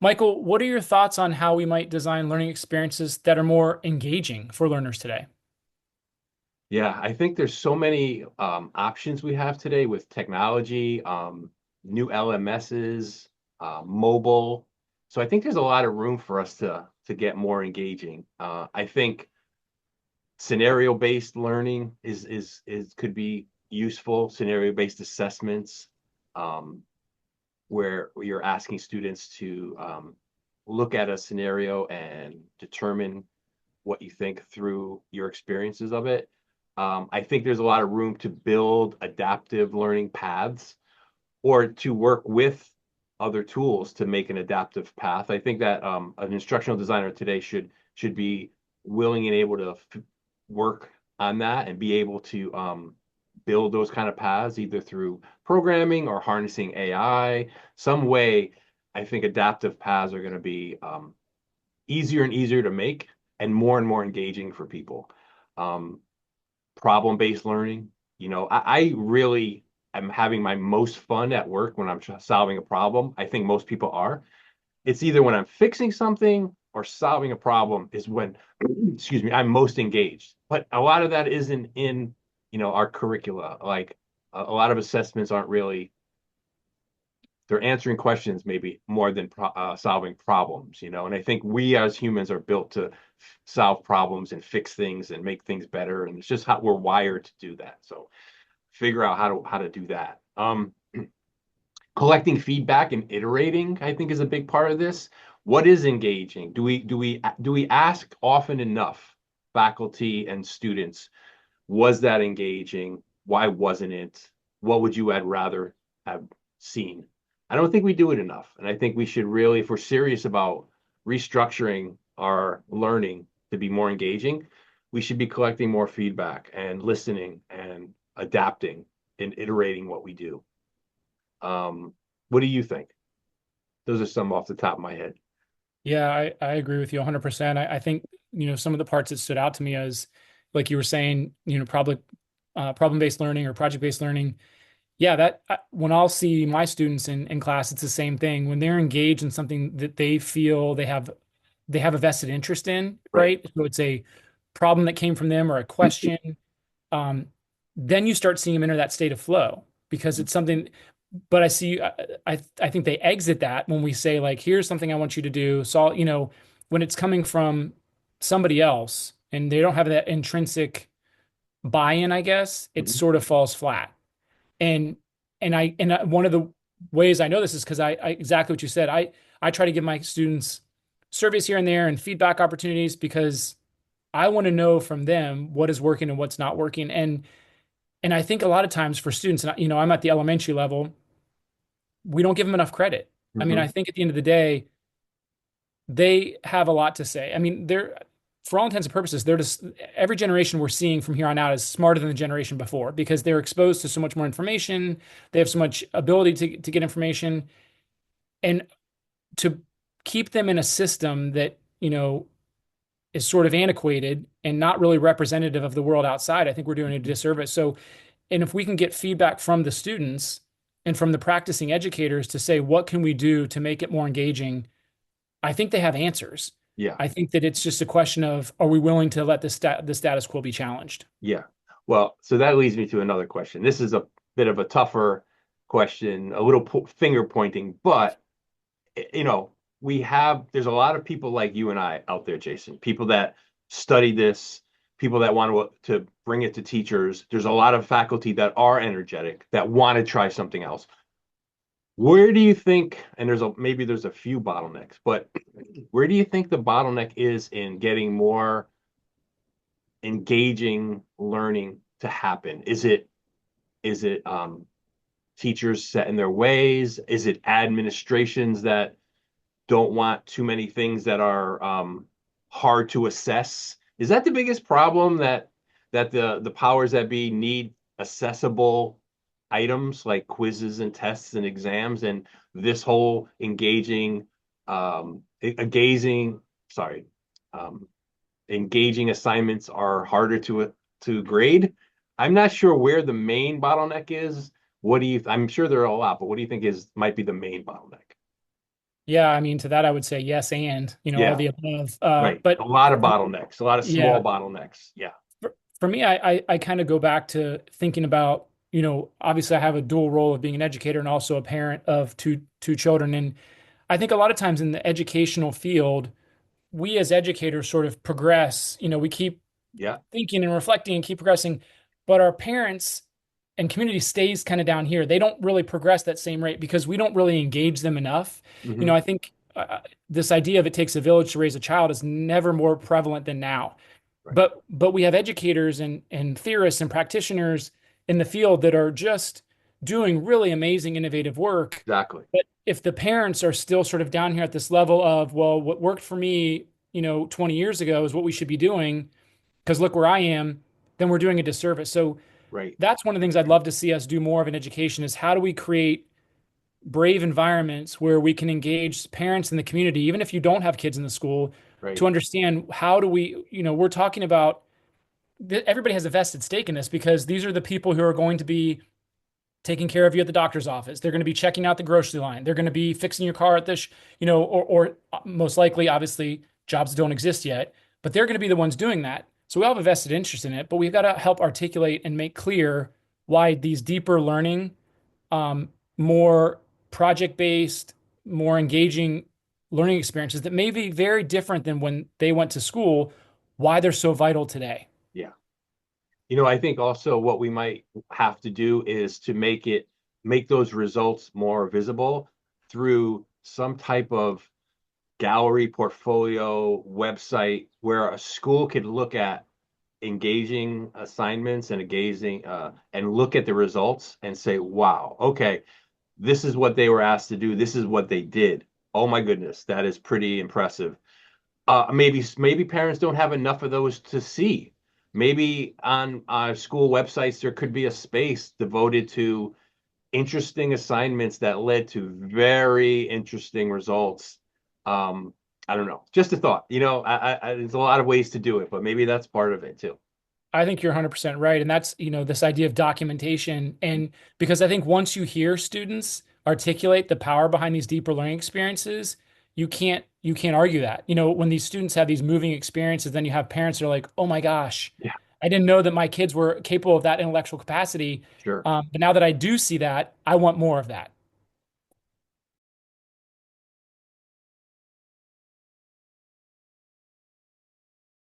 Michael, what are your thoughts on how we might design learning experiences that are more engaging for learners today? Yeah, I think there's so many options we have today with technology, new LMSs, mobile. So I think there's a lot of room for us to get more engaging. I think scenario-based learning is could be useful. Scenario-based assessments, um, where you're asking students to look at a scenario and determine what you think through your experiences of it. I think there's a lot of room to build adaptive learning paths or to work with other tools to make an adaptive path. I think that an instructional designer today should be willing and able to work on that and be able to build those kind of paths either through programming or harnessing AI, some way. I think adaptive paths are going to be easier and easier to make and more engaging for people. Um, Problem-based learning, I really am having my most fun at work when I'm solving a problem. I think most people are. It's either when I'm fixing something or solving a problem is when, excuse me, I'm most engaged. But a lot of that isn't in, our curricula. Like a lot of assessments aren't really, they're answering questions maybe more than solving problems, and I think we as humans are built to solve problems and fix things and make things better, and it's just how we're wired to do that. So figure out how to do that. Collecting feedback and iterating, I think, is a big part of this. What is engaging? Do we ask often enough, faculty and students? Was that engaging? Why wasn't it? What would you had rather have seen? I don't think we do it enough. And I think we should really, if we're serious about restructuring our learning to be more engaging, we should be collecting more feedback and listening and adapting and iterating what we do. What do you think? Those are some off the top of my head. Yeah, I agree with you 100%. I think, some of the parts that stood out to me as, like you were saying, problem-based learning or project-based learning. Yeah, when I'll see my students in class, it's the same thing. When they're engaged in something that they feel they have a vested interest in, Right. right? So it's a problem that came from them or a question. um, then you start seeing them enter that state of flow because it's something. But I think they exit that when we say like, here's something I want you to do. So, when it's coming from somebody else and they don't have that intrinsic buy-in, I guess it Mhm. sort of falls flat. And one of the ways I know this is because I exactly what you said. I try to give my students surveys here and there and feedback opportunities because I want to know from them what is working and what's not working. And I think a lot of times for students, and I'm at the elementary level, we don't give them enough credit. I mean, I Mhm. think at the end of the day, they have a lot to say. I mean, for all intents and purposes, they're just every generation we're seeing from here on out is smarter than the generation before because they're exposed to so much more information. They have so much ability to get information and to keep them in a system that, is sort of antiquated and not really representative of the world outside. I think we're doing a disservice. So, and if we can get feedback from the students and from the practicing educators to say, what can we do to make it more engaging? I think they have answers. Yeah. I think that it's just a question of, are we willing to let the status quo be challenged? Yeah. Well, so that leads me to another question. This is a bit of a tougher question, a little finger pointing, but you know, there's a lot of people like you and I out there, Jason, people that study this, people that want to bring it to teachers. There's a lot of faculty that are energetic, that want to try something else. Where do you think, and maybe there's a few bottlenecks, but where do you think the bottleneck is in getting more engaging learning to happen? Is it teachers set in their ways? Is it administrations that don't want too many things that are hard to assess? Is that the biggest problem, that the powers that be need accessible items like quizzes and tests and exams, and this whole engaging, sorry, um, engaging assignments are harder to grade? I'm not sure where the main bottleneck is. I'm sure there are a lot, but what do you think might be the main bottleneck? Yeah, I mean, to that I would say yes, and all Yeah, the above. right. But A lot of for, bottlenecks, a lot of small yeah, bottlenecks. Yeah, for me, I kind of go back to thinking about, obviously I have a dual role of being an educator and also a parent of two children, and I think a lot of times in the educational field, we as educators sort of progress. We keep yeah. thinking and reflecting and keep progressing, but our parents and community stays kind of down here. They don't really progress that same rate because we don't really engage them enough. Hmm. I think this idea of it takes a village to raise a child is never more prevalent than now. Right. But we have educators and theorists and practitioners in the field that are just doing really amazing, innovative work. Exactly. But if the parents are still sort of down here at this level of, well, what worked for me, 20 years ago is what we should be doing, because look where I am, then we're doing a disservice. So Right. that's one of the things I'd love to see us do more of in education is how do we create brave environments where we can engage parents in the community, even if you don't have kids in the school, Right. to understand how do we, we're talking about everybody has a vested stake in this because these are the people who are going to be taking care of you at the doctor's office. They're going to be checking out the grocery line. They're going to be fixing your car at this, or most likely, obviously, jobs don't exist yet, but they're going to be the ones doing that. So we all have a vested interest in it, but we've got to help articulate and make clear why these deeper learning, more project-based, more engaging learning experiences that may be very different than when they went to school, why they're so vital today. Yeah. I think also what we might have to do is to make those results more visible through some type of gallery, portfolio, website where a school could look at engaging assignments and engaging and look at the results and say, wow, okay, this is what they were asked to do. This is what they did. Oh my goodness, that is pretty impressive. Maybe parents don't have enough of those to see. Maybe on school websites there could be a space devoted to interesting assignments that led to very interesting results. I don't know, just a thought. There's a lot of ways to do it, but maybe that's part of it too. I think you're 100% right. And that's, this idea of documentation. And because I think once you hear students articulate the power behind these deeper learning experiences, you can't argue that. When these students have these moving experiences, then you have parents that are like, oh my gosh, Yeah, I didn't know that my kids were capable of that intellectual capacity. sure. But now that I do see that, I want more of that.